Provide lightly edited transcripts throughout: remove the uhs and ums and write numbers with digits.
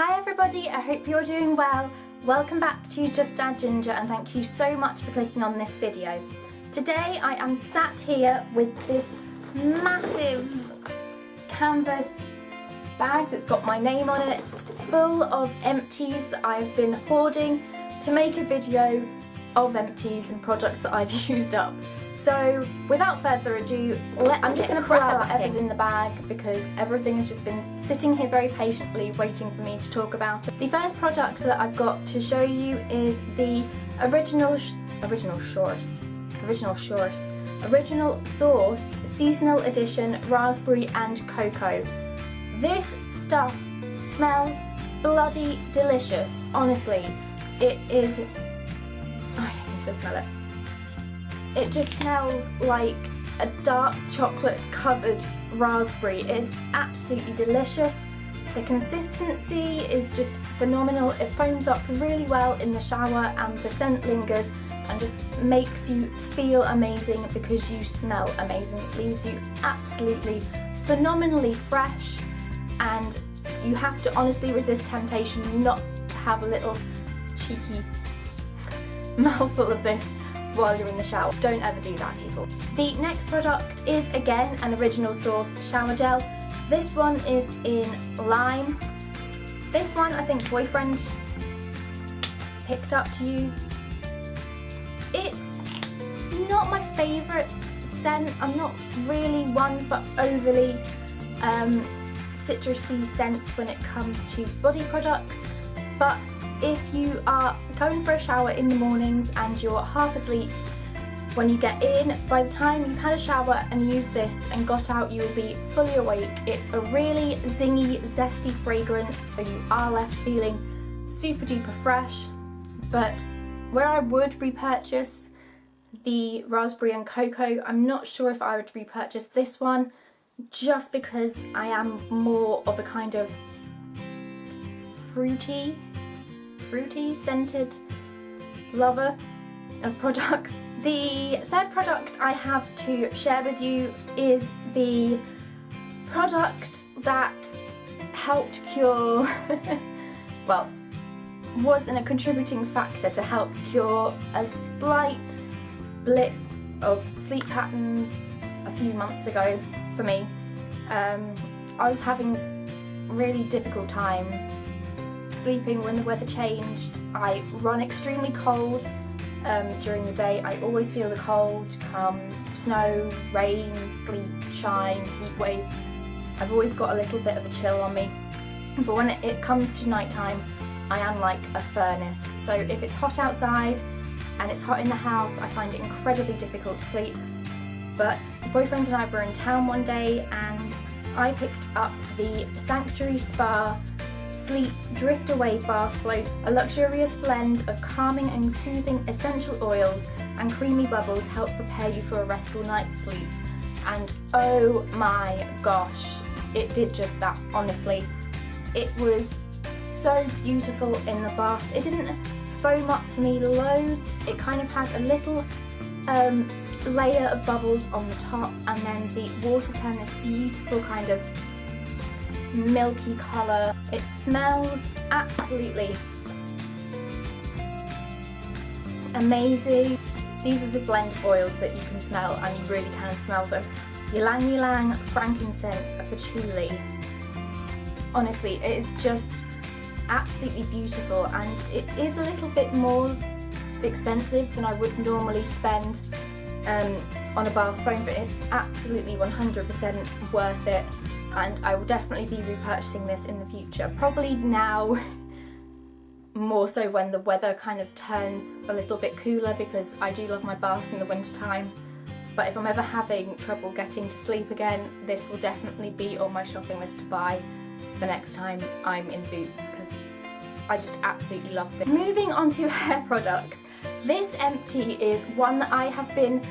Hi everybody, I hope you're doing well. Welcome back to Just Add Ginger and thank you so much for clicking on this video. Today I am sat here with this massive canvas bag that's got my name on it, full of empties that I've been hoarding to make a video of empties and products that I've used up. So without further ado, I'm just going to pull out whatever's in the bag because everything has just been sitting here very patiently waiting for me to talk about it. The first product that I've got to show you is the Original Source Seasonal Edition Raspberry and Cocoa. This stuff smells bloody delicious, honestly. It is... I can still smell it. It just smells like a dark chocolate covered raspberry. It is absolutely delicious. The consistency is just phenomenal. It foams up really well in the shower and the scent lingers and just makes you feel amazing because you smell amazing. It leaves you absolutely phenomenally fresh and you have to honestly resist temptation not to have a little cheeky mouthful of this while you're in the shower. Don't ever do that, people. The next product is again an Original Source shower gel. This one is in lime. This one I think boyfriend picked up to use. It's not my favourite scent. I'm not really one for overly citrusy scents when it comes to body products, but if you are going for a shower in the mornings and you're half asleep when you get in, by the time you've had a shower and used this and got out, you will be fully awake. It's a really zingy, zesty fragrance, so you are left feeling super duper fresh. But where I would repurchase the Raspberry and Cocoa, I'm not sure if I would repurchase this one just because I am more of a kind of fruity scented lover of products. The third product I have to share with you is the product that helped cure, well, was a contributing factor to help cure a slight blip of sleep patterns a few months ago for me. I was having a really difficult time sleeping when the weather changed. I run extremely cold during the day. I always feel the cold come snow, rain, sleet, shine, heat wave. I've always got a little bit of a chill on me. But when it comes to nighttime, I am like a furnace. So if it's hot outside and it's hot in the house, I find it incredibly difficult to sleep. But boyfriend and I were in town one day and I picked up the Sanctuary Spa Sleep Drift Away Bath Float, a luxurious blend of calming and soothing essential oils and creamy bubbles help prepare you for a restful night's sleep. And oh my gosh, it did just that, honestly. It was so beautiful in the bath. It didn't foam up for me loads. It kind of had a little layer of bubbles on the top and then the water turned this beautiful kind of milky colour. It smells absolutely amazing. These are the blend of oils that you can smell and you really can smell them. Ylang ylang, frankincense, patchouli. Honestly, it is just absolutely beautiful and it is a little bit more expensive than I would normally spend on a bath foam, but it's absolutely 100% worth it. And I will definitely be repurchasing this in the future. Probably now, more so when the weather kind of turns a little bit cooler because I do love my baths in the winter time. But if I'm ever having trouble getting to sleep again, this will definitely be on my shopping list to buy the next time I'm in Boots because I just absolutely love this. Moving on to hair products. This empty is one that I have been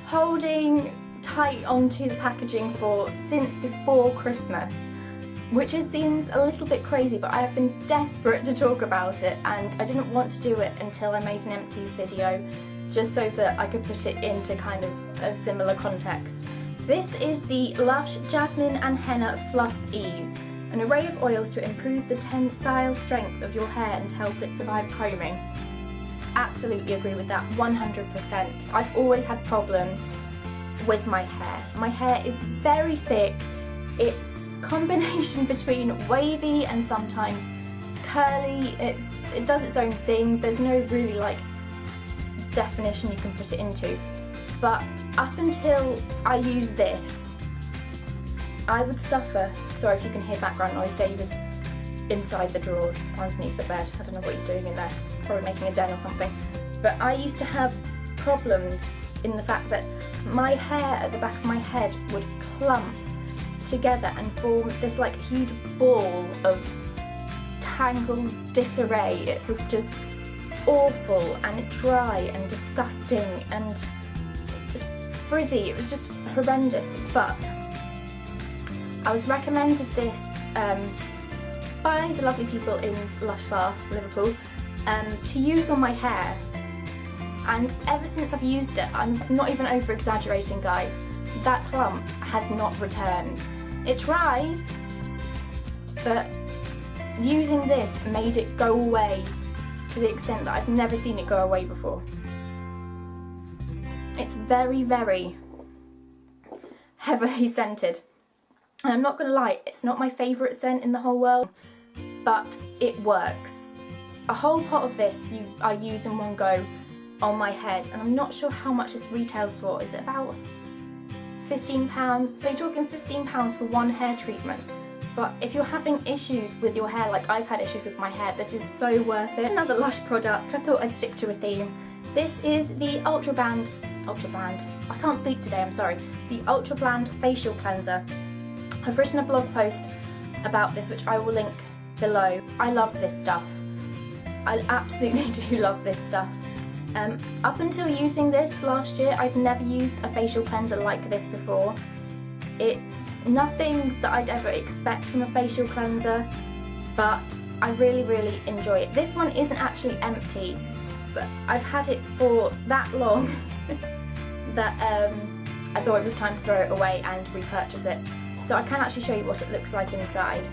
holding tight onto the packaging for since before Christmas, which seems a little bit crazy, but I have been desperate to talk about it and I didn't want to do it until I made an empties video just so that I could put it into kind of a similar context. This is the Lush Jasmine and Henna Fluff-Ease. An array of oils to improve the tensile strength of your hair and help it survive combing. Absolutely agree with that, 100%. I've always had problems with my hair. My hair is very thick. It's a combination between wavy and sometimes curly. It does its own thing. There's no really like definition you can put it into. But up until I use this, I would suffer. Sorry if you can hear background noise. Dave is inside the drawers underneath the bed. I don't know what he's doing in there. Probably making a den or something. But I used to have problems in the fact that my hair at the back of my head would clump together and form this like huge ball of tangled disarray. It was just awful and dry and disgusting and just frizzy. It was just horrendous. But I was recommended this by the lovely people in Lush Spa Liverpool to use on my hair, and ever since I've used it, I'm not even over exaggerating guys, that clump has not returned. It dries, but using this made it go away to the extent that I've never seen it go away before. It's very, very heavily scented. And I'm not going to lie, it's not my favourite scent in the whole world, but it works. A whole pot of this I use in one go on my head, and I'm not sure how much this retails for. Is it about £15? So you're talking £15 for one hair treatment. But if you're having issues with your hair, like I've had issues with my hair, this is so worth it. Another Lush product, I thought I'd stick to a theme. This is the Ultra Bland, I can't speak today, I'm sorry. The Ultra Bland Facial Cleanser. I've written a blog post about this, which I will link below. I love this stuff. I absolutely do love this stuff. Up until using this last year, I'd never used a facial cleanser like this before. It's nothing that I'd ever expect from a facial cleanser, but I really, really enjoy it. This one isn't actually empty, but I've had it for that long that I thought it was time to throw it away and repurchase it. So I can actually show you what it looks like inside.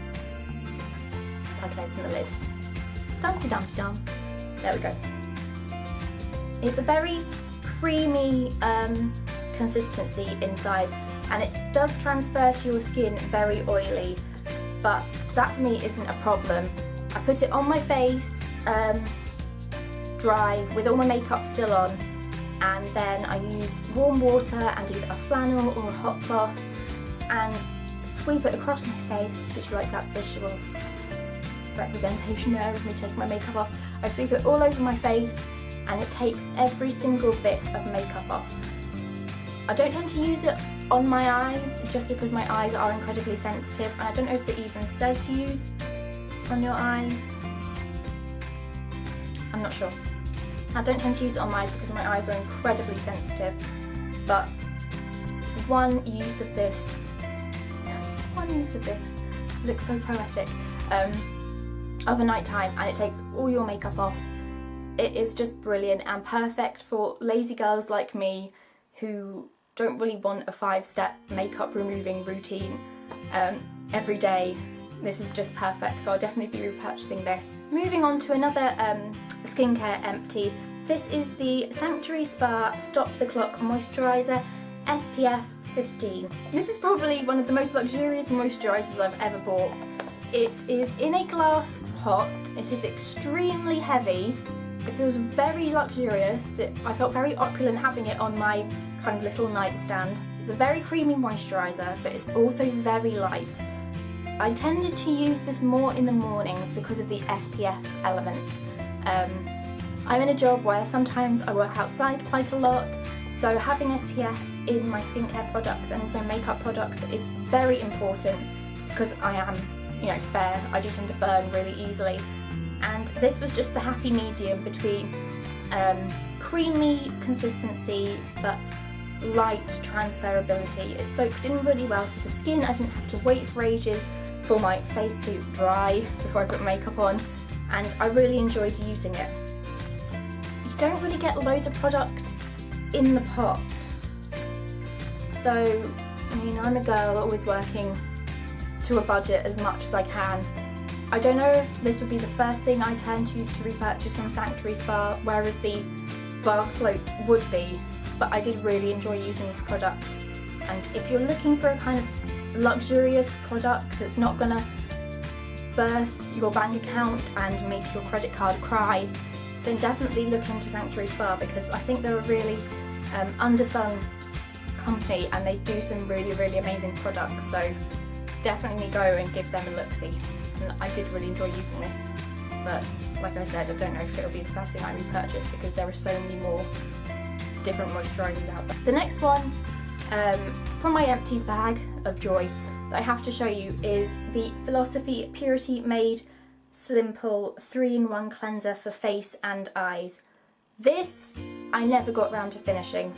I can open the lid. Dumpty dumpty dum. There we go. It's a very creamy consistency inside, and it does transfer to your skin very oily, but that for me isn't a problem. I put it on my face, dry, with all my makeup still on, and then I use warm water and either a flannel or a hot cloth and sweep it across my face. Did you like that visual representation there of me taking my makeup off? I sweep it all over my face and it takes every single bit of makeup off. I don't tend to use it on my eyes just because my eyes are incredibly sensitive, and I don't know if it even says to use on your eyes. I'm not sure. I don't tend to use it on my eyes because my eyes are incredibly sensitive, but one use of this looks so poetic, of a night time, and it takes all your makeup off. It is just brilliant and perfect for lazy girls like me who don't really want a 5-step makeup removing routine every day. This is just perfect, so I'll definitely be repurchasing this. Moving on to another skincare empty. This is the Sanctuary Spa Stop the Clock Moisturiser SPF 15. This is probably one of the most luxurious moisturisers I've ever bought. It is in a glass pot. It is extremely heavy. It feels very luxurious. I felt very opulent having it on my kind of little nightstand. It's a very creamy moisturiser, but it's also very light. I tended to use this more in the mornings because of the SPF element. I'm in a job where sometimes I work outside quite a lot, so having SPF in my skincare products and also makeup products is very important because I am, fair. I do tend to burn really easily. And this was just the happy medium between creamy consistency but light transferability. It soaked in really well to the skin. I didn't have to wait for ages for my face to dry before I put makeup on, and I really enjoyed using it. You don't really get loads of product in the pot, so I'm a girl always working to a budget as much as I can. I don't know if this would be the first thing I turn to repurchase from Sanctuary Spa, whereas the bar float would be, but I did really enjoy using this product. And if you're looking for a kind of luxurious product that's not gonna burst your bank account and make your credit card cry, then definitely look into Sanctuary Spa, because I think they're a really undersung company and they do some really amazing products. So definitely go and give them a look-see. And I did really enjoy using this, but like I said, I don't know if it'll be the first thing I repurchase because there are so many more different moisturisers out there. The next one from my Empties bag of joy that I have to show you is the Philosophy Purity Made Simple 3-in-1 Cleanser for face and eyes. This I never got round to finishing.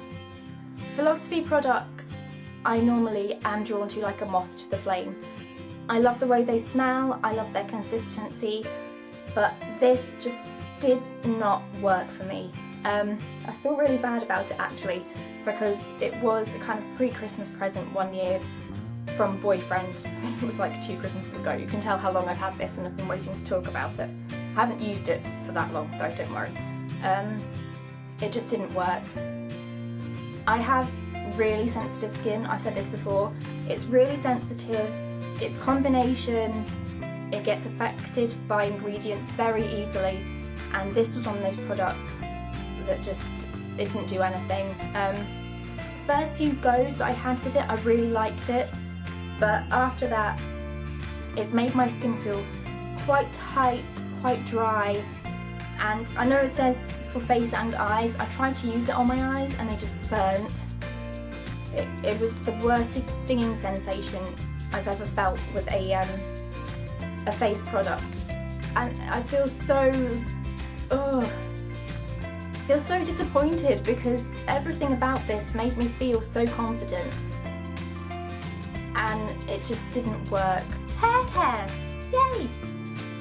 Philosophy products I normally am drawn to like a moth to the flame. I love the way they smell, I love their consistency, but this just did not work for me. I feel really bad about it actually, because it was a kind of pre-Christmas present one year from boyfriend. I think it was like 2 Christmases ago. You can tell how long I've had this and I've been waiting to talk about it. I haven't used it for that long though, don't worry. It just didn't work. I have really sensitive skin, I've said this before. It's really sensitive, its combination, it gets affected by ingredients very easily, and this was one of those products that just, it didn't do anything. First few goes that I had with it, I really liked it, but after that it made my skin feel quite tight, quite dry, and I know it says for face and eyes. I tried to use it on my eyes and they just burnt. It was the worst stinging sensation I've ever felt with a face product, and I feel so disappointed because everything about this made me feel so confident and it just didn't work. Hair care! Yay!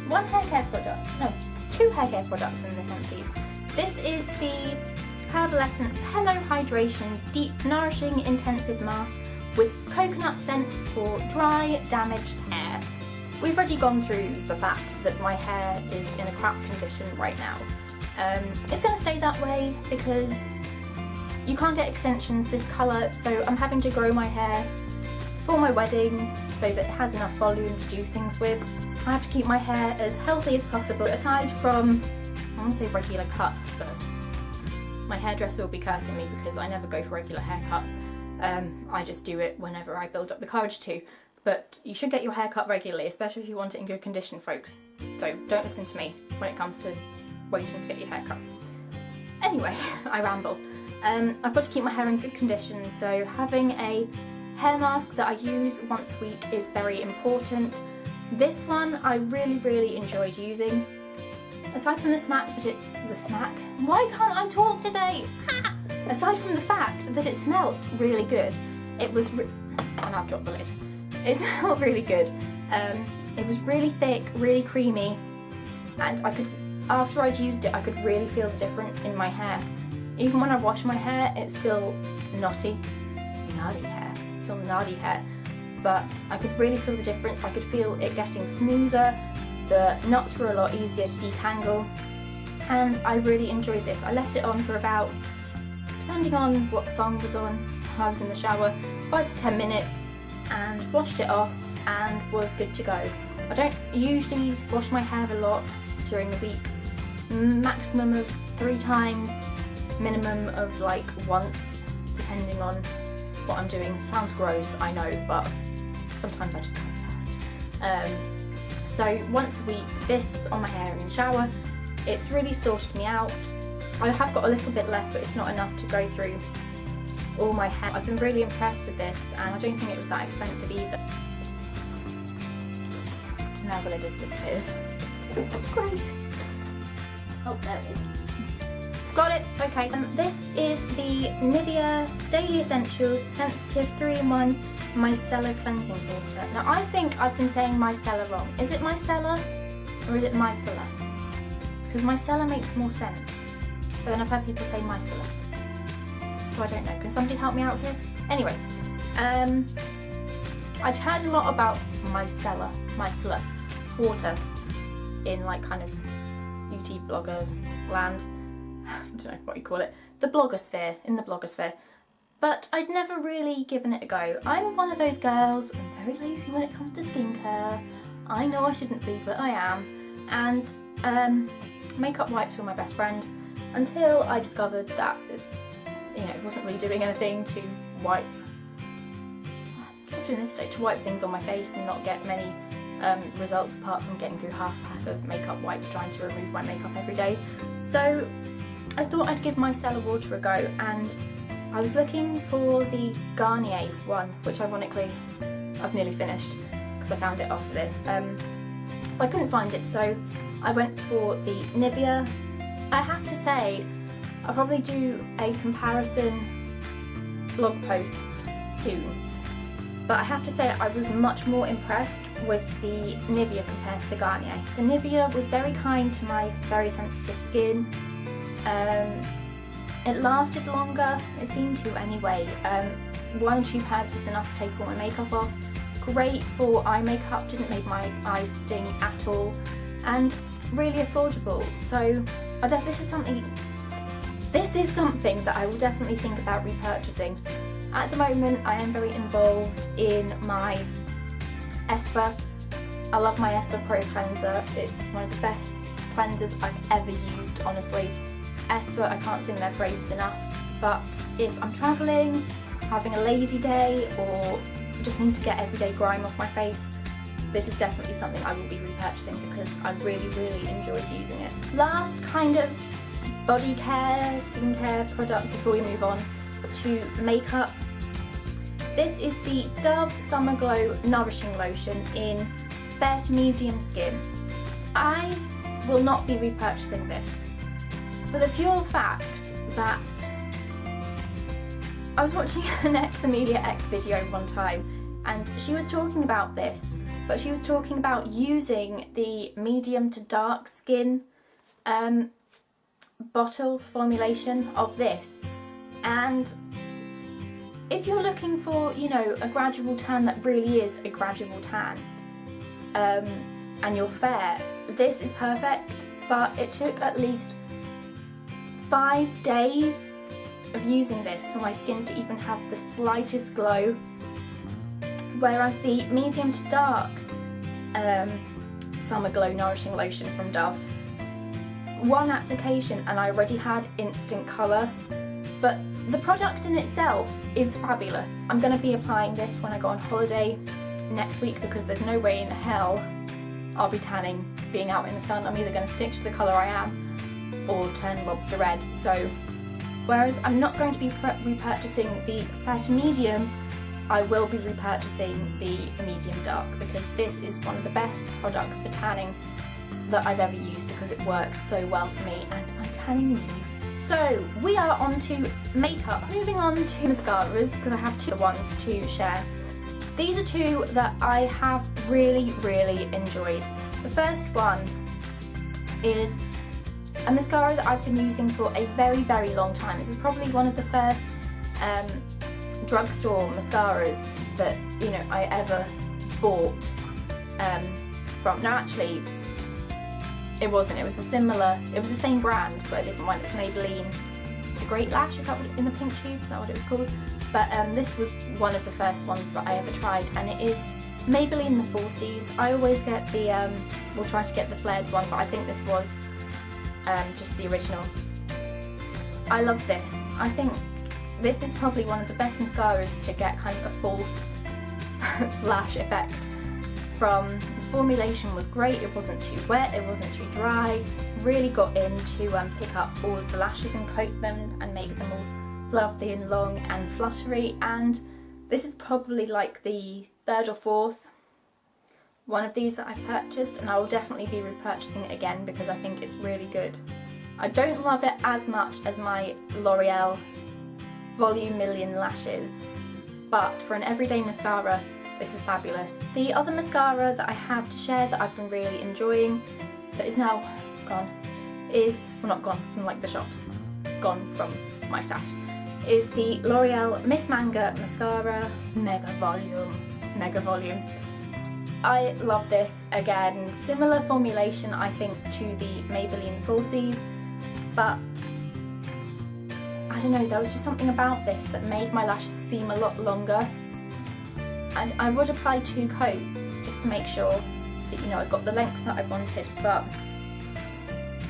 1 hair care product. No, it's 2 hair care products in this Empties. This is the Herbal Essence Hello Hydration Deep Nourishing Intensive Mask with coconut scent for dry, damaged hair. We've already gone through the fact that my hair is in a crap condition right now. It's going to stay that way because you can't get extensions this colour, so I'm having to grow my hair for my wedding so that it has enough volume to do things with. I have to keep my hair as healthy as possible, aside from, I want to say regular cuts, but my hairdresser will be cursing me because I never go for regular haircuts. I just do it whenever I build up the courage to. But you should get your hair cut regularly, especially if you want it in good condition, folks. So don't listen to me when it comes to waiting to get your hair cut. Anyway, I ramble. I've got to keep my hair in good condition, so having a hair mask that I use once a week is very important. This one I really enjoyed using. Aside from the smack, why can't I talk today? Aside from the fact that it smelt really good, it was, and I've dropped the lid. It smelled really good. It was really thick, really creamy, and after I'd used it, I could really feel the difference in my hair. Even when I wash my hair, it's still knotty hair, still knotty hair, but I could really feel the difference. I could feel it getting smoother, the knots were a lot easier to detangle, and I really enjoyed this. I left it on for about, depending on what song was on, I was in the shower, 5 to 10 minutes, and washed it off and was good to go. I don't usually wash my hair a lot during the week, maximum of 3 times, minimum of like once, depending on what I'm doing. Sounds gross, I know, but sometimes I just can't be arsed. So once a week, this on my hair in the shower, it's really sorted me out. I have got a little bit left, but it's not enough to go through all my hair. I've been really impressed with this, and I don't think it was that expensive either. Now the lid has disappeared. Great. Oh, there it is. Got it, it's okay. This is the Nivea Daily Essentials Sensitive 3-in-1 Micellar Cleansing Water. Now I think I've been saying Micellar wrong. Is it Micellar or is it Micellar? Because Micellar makes more sense. But then I've heard people say Micellar. So I don't know. Can somebody help me out here? Anyway, I'd heard a lot about Micellar water in like kind of beauty blogger land. I don't know what you call it. The blogosphere, in the blogosphere. But I'd never really given it a go. I'm one of those girls, I'm very lazy when it comes to skincare. I know I shouldn't be, but I am. And makeup wipes were my best friend until I discovered that it wasn't really doing anything to wipe. I'm doing this today, to wipe things on my face and not get many results apart from getting through half a pack of makeup wipes trying to remove my makeup every day. So I thought I'd give Micellar water a go, and I was looking for the Garnier one, which ironically I've nearly finished because I found it after this. I couldn't find it, so I went for the Nivea. I have to say, I'll probably do a comparison blog post soon, but I have to say I was much more impressed with the Nivea compared to the Garnier. The Nivea was very kind to my very sensitive skin. It lasted longer, it seemed to anyway. 1 or 2 pads was enough to take all my makeup off. Great for eye makeup, didn't make my eyes sting at all, and really affordable. So this is something that I will definitely think about repurchasing. At the moment I am very involved in my Esper. I love my Esper Pro Cleanser. It's one of the best cleansers I've ever used, honestly. Esper, I can't sing their praises enough, but if I'm travelling, having a lazy day, or just need to get everyday grime off my face, this is definitely something I will be repurchasing because I really, really enjoyed using it. Last kind of body care, skincare product before we move on to makeup. This is the Dove Summer Glow Nourishing Lotion in fair to medium skin. I will not be repurchasing this for the pure fact that I was watching an Amelia X video one time and she was talking about this, but she was talking about using the medium to dark skin bottle formulation of this, and if you're looking for, a gradual tan that really is a gradual tan, and you're fair, this is perfect. But it took at least 5 days of using this for my skin to even have the slightest glow, whereas the medium to dark Summer Glow Nourishing Lotion from Dove, 1 application and I already had instant colour. But the product in itself is fabulous. I'm going to be applying this when I go on holiday next week because there's no way in hell I'll be tanning being out in the sun. I'm either going to stick to the colour I am or turn lobster red. So whereas I'm not going to be repurchasing the fair to medium, I will be repurchasing the medium dark because this is one of the best products for tanning that I've ever used because it works so well for me and I'm tanning me. So we are on to makeup. Moving on to mascaras because I have 2 ones to share. These are 2 that I have really, really enjoyed. The first one is a mascara that I've been using for a very, very long time. This is probably one of the first drugstore mascaras that I ever bought from. No, actually, it wasn't. It was the same brand but a different one. It was Maybelline The Great Lash, is that what, in the pink tube? Is that what it was called? But this was one of the first ones that I ever tried, and it is Maybelline the 4Cs. I always get the, we'll try to get the flared one, but I think this was just the original. I love this. I think this is probably one of the best mascaras to get kind of a false lash effect from. The formulation was great, it wasn't too wet, it wasn't too dry, really got in to pick up all of the lashes and coat them and make them all lovely and long and fluttery, and this is probably like the 3rd or 4th one of these that I've purchased, and I will definitely be repurchasing it again because I think it's really good. I don't love it as much as my L'Oreal Volume Million Lashes, but for an everyday mascara, this is fabulous. The other mascara that I have to share that I've been really enjoying, that is now gone, is, well, not gone from like the shops, gone from my stash, is the L'Oreal Miss Manga Mascara Mega Volume. mega volume. I love this. Again, similar formulation I think to the Maybelline Falsies, but I don't know, there was just something about this that made my lashes seem a lot longer. And I would apply 2 coats just to make sure that, you know, I got the length that I wanted, but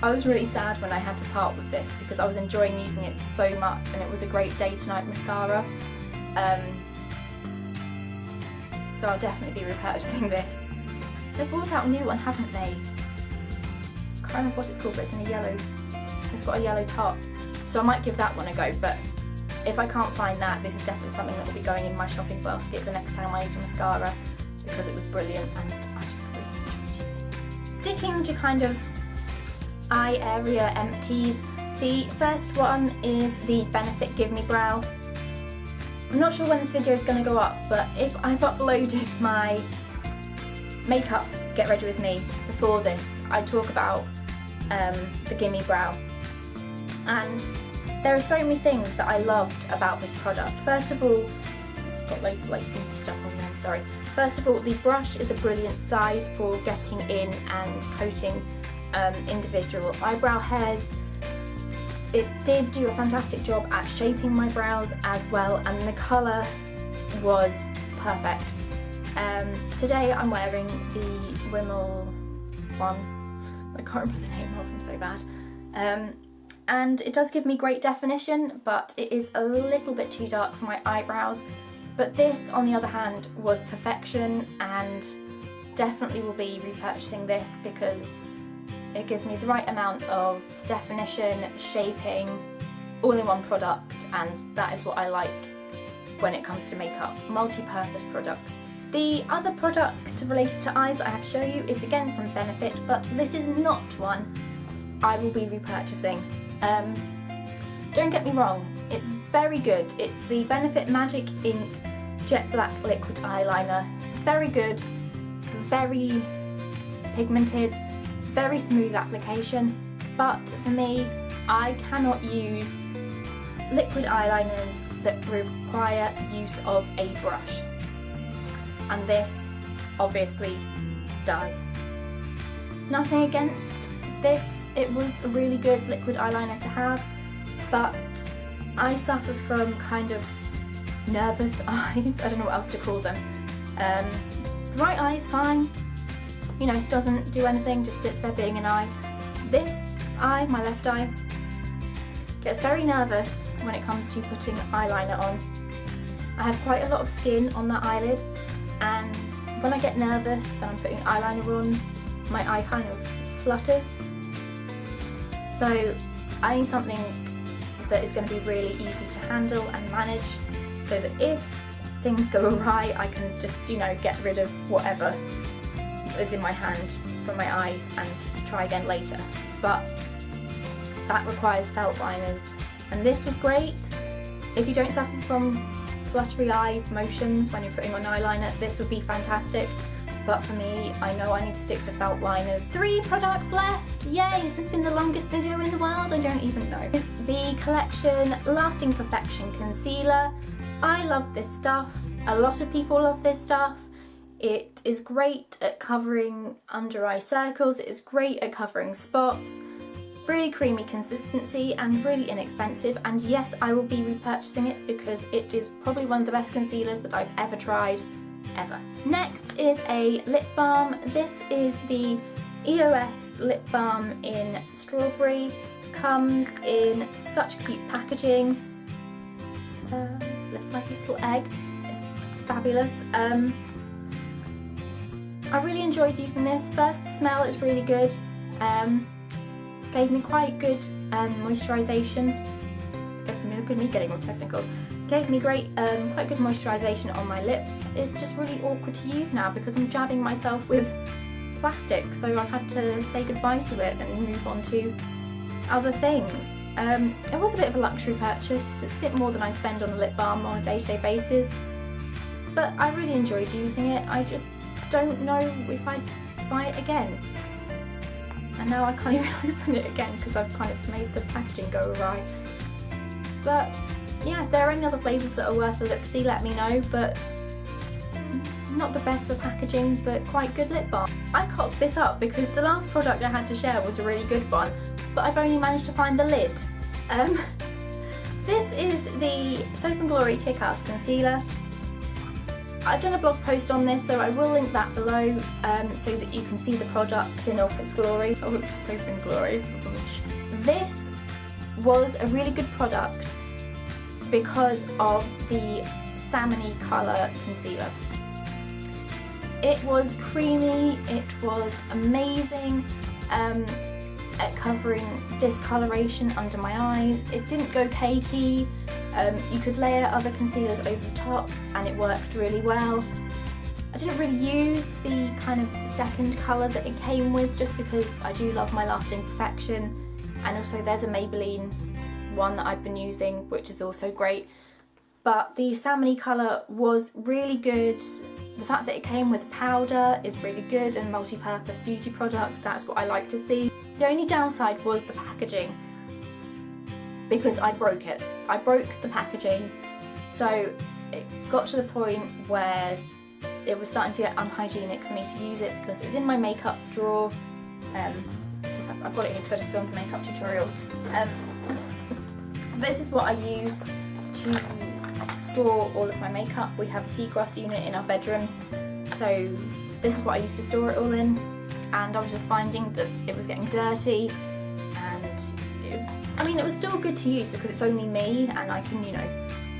I was really sad when I had to part with this because I was enjoying using it so much, and it was a great day to night mascara. So I'll definitely be repurchasing this. They've brought out a new one, haven't they? I can't remember what it's called, but it's in a yellow, it's got a yellow top. So I might give that one a go, but if I can't find that, this is definitely something that will be going in my shopping basket the next time I need a mascara, because it was brilliant and I just really enjoyed using it. Sticking to kind of eye area empties, the first one is the Benefit Give Me Brow. I'm not sure when this video is going to go up, but if I've uploaded my makeup Get Ready With Me before this, I talk about the Gimme Brow. And there are so many things that I loved about this product. First of all, it's got loads of like goopy stuff on there, sorry. First of all, the brush is a brilliant size for getting in and coating individual eyebrow hairs. It did do a fantastic job at shaping my brows as well, and the colour was perfect. Today I'm wearing the Rimmel one. I can't remember the name of them, so bad. And it does give me great definition, but it is a little bit too dark for my eyebrows. But this, on the other hand, was perfection, and definitely will be repurchasing this because it gives me the right amount of definition, shaping, all in one product, and that is what I like when it comes to makeup, multi-purpose products. The other product related to eyes that I have to show you is again from Benefit, but this is not one I will be repurchasing. Don't get me wrong, it's very good. It's the Benefit Magic Ink Jet Black Liquid Eyeliner. It's very good, very pigmented, very smooth application, but for me, I cannot use liquid eyeliners that require use of a brush, and this obviously does. There's nothing against this, it was a really good liquid eyeliner to have, but I suffer from kind of nervous eyes, I don't know what else to call them. The right eye is fine, you know, doesn't do anything, just sits there being an eye. This eye, my left eye, gets very nervous when it comes to putting eyeliner on. I have quite a lot of skin on that eyelid, and when I get nervous when I'm putting eyeliner on, my eye kind of flutters. So I need something that is going to be really easy to handle and manage, so that if things go awry, I can just, you know, get rid of whatever is in my hand from my eye and try again later. But that requires felt liners, and this was great. If you don't suffer from fluttery eye motions when you're putting on eyeliner, this would be fantastic. But for me, I know I need to stick to felt liners. 3 products left! Yay! This has been the longest video in the world, I don't even know. It's the Collection Lasting Perfection Concealer. I love this stuff. A lot of people love this stuff. It is great at covering under eye circles, it is great at covering spots, really creamy consistency and really inexpensive, and yes, I will be repurchasing it because it is probably one of the best concealers that I've ever tried, ever. Next is a lip balm. This is the EOS lip balm in Strawberry. Comes in such cute packaging. Looks like a little egg. It's fabulous. I really enjoyed using this. First, the smell is really good. Gave me quite good moisturisation. Look at me getting all technical. Gave me great, quite good moisturisation on my lips. It's just really awkward to use now because I'm jabbing myself with plastic, so I've had to say goodbye to it and move on to other things. It was a bit of a luxury purchase, a bit more than I spend on a lip balm on a day-to-day basis, but I really enjoyed using it. I just don't know if I'd buy it again. And now I can't even open it again because I've kind of made the packaging go awry. But yeah, if there are any other flavours that are worth a look-see, let me know, but not the best for packaging, but quite good lip balm. I cocked this up because the last product I had to share was a really good one, but I've only managed to find the lid. This is the Soap & Glory Kick-Ass Concealer. I've done a blog post on this, so I will link that below so that you can see the product in all its glory. Oh, it's Soap & Glory. This was a really good product because of the salmony colour concealer. It was creamy, it was amazing at covering discoloration under my eyes. It didn't go cakey. You could layer other concealers over the top and it worked really well. I didn't really use the kind of second colour that it came with just because I do love my Lasting Perfection, and also there's a Maybelline one that I've been using which is also great. But the salmony colour was really good. The fact that it came with powder is really good, and multi-purpose beauty product, that's what I like to see. The only downside was the packaging, because I broke it. I broke the packaging, so it got to the point where it was starting to get unhygienic for me to use it because it was in my makeup drawer. I've got it here because I just filmed a makeup tutorial. This is what I use to store all of my makeup. We have a seagrass unit in our bedroom, so this is what I used to store it all in, and I was just finding that it was getting dirty, and it was still good to use because it's only me and I can,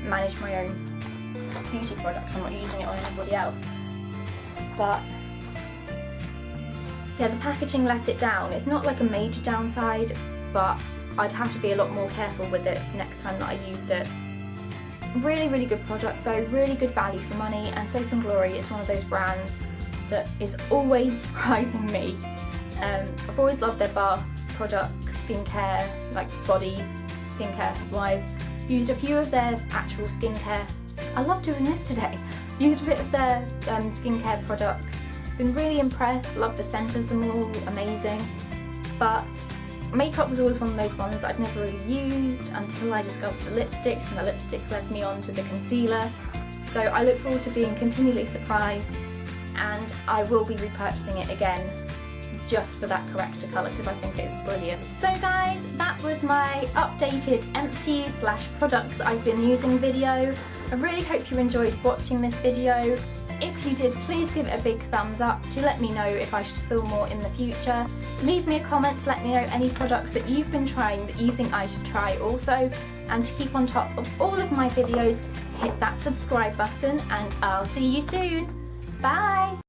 manage my own beauty products. I'm not using it on anybody else. But yeah, the packaging let it down. It's not like a major downside, but I'd have to be a lot more careful with it next time that I used it. Really, really good product though, really good value for money, and Soap & Glory is one of those brands that is always surprising me. I've always loved their bath products, skincare, like body skincare wise. Used a few of their actual skincare. I love doing this today. Used a bit of their skincare products. Been really impressed, love the scent of them all, amazing. But makeup was always one of those ones I'd never really used until I discovered the lipsticks, and the lipsticks led me on to the concealer. So I look forward to being continually surprised, and I will be repurchasing it again just for that corrector colour because I think it is brilliant. So guys, that was my updated Empties / products I've been using video. I really hope you enjoyed watching this video. If you did, please give it a big thumbs up to let me know if I should film more in the future. Leave me a comment to let me know any products that you've been trying that you think I should try also. And to keep on top of all of my videos, hit that subscribe button, and I'll see you soon.